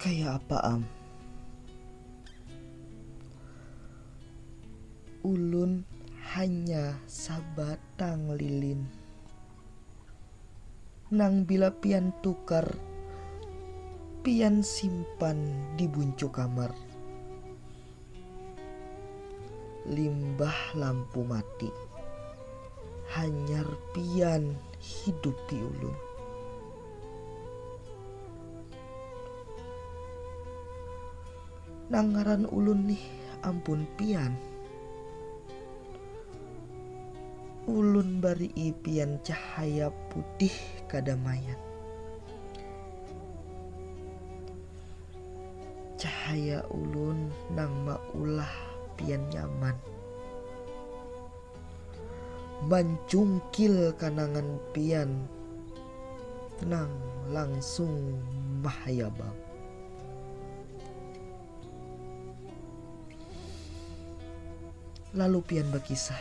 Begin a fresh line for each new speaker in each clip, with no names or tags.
Kayak apa ulun hanya sabatang lilin, nang bila pian tukar pian simpan di buncu kamar. Limbah lampu mati hanyar pian hidupi ulun. Nangaran ulun nih ampun pian, ulun bari pian cahaya putih kadamayan. Cahaya ulun nang maulah pian nyaman, mancungkil kanangan pian nang langsung mahayabang. Lalu pian berkisah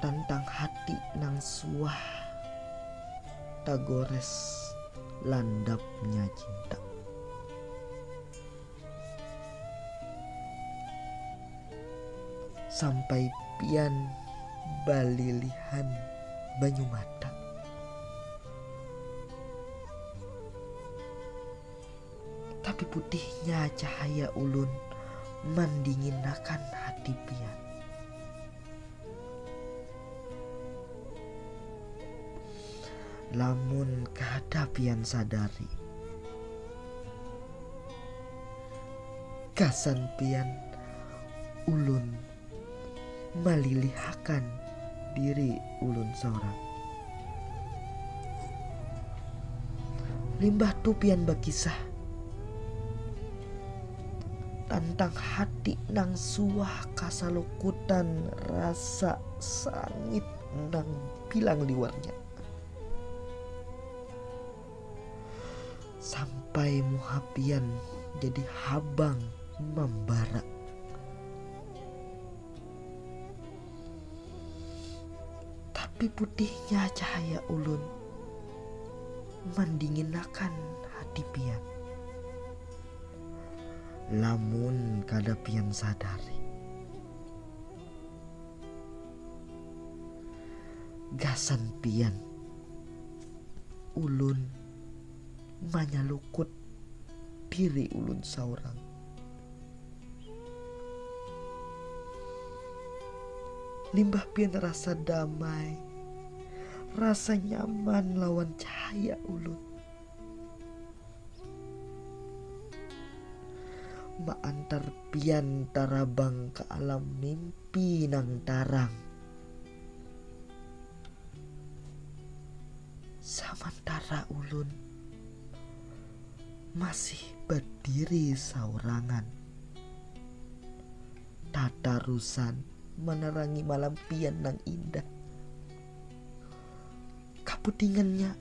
tentang hati nang suah tagores landapnya cinta. Sampai pian balilihan banyu mata. Tapi putihnya cahaya ulun mendinginakan hati pian. Lamun kada pian sadari, kasan pian ulun malilihakan diri ulun seorang. Limbah tu pian berkisah tentang hati nang suah kasalukutan rasa sangit nang bilang liwarnya. Sampai muhapian jadi habang membara. Tapi putihnya cahaya ulun mendinginakan hati pian. Lamun kada pian sadari, gasan pian ulun manyalukut diri ulun seorang. Limbah pian rasa damai, rasa nyaman lawan cahaya ulun. Maantar pian tarabang ke alam mimpi nang tarang. Samantara ulun masih berdiri saurangan, tatarusan menerangi malam pian nang indah. Kaputingannya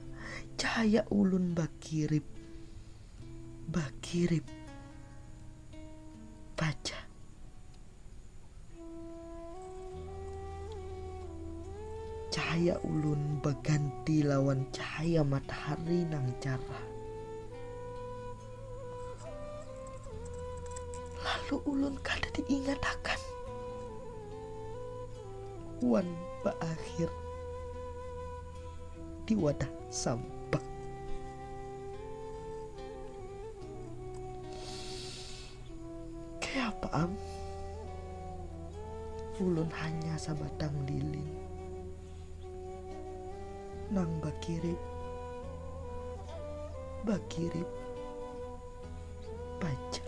cahaya ulun bakirip baca. Cahaya ulun berganti lawan cahaya matahari nang cerah. Lalu ulun kada diingatakan wan berakhir di wadah sampah. Kayak apa ulun hanya sabatang lilin nang bakirip baca.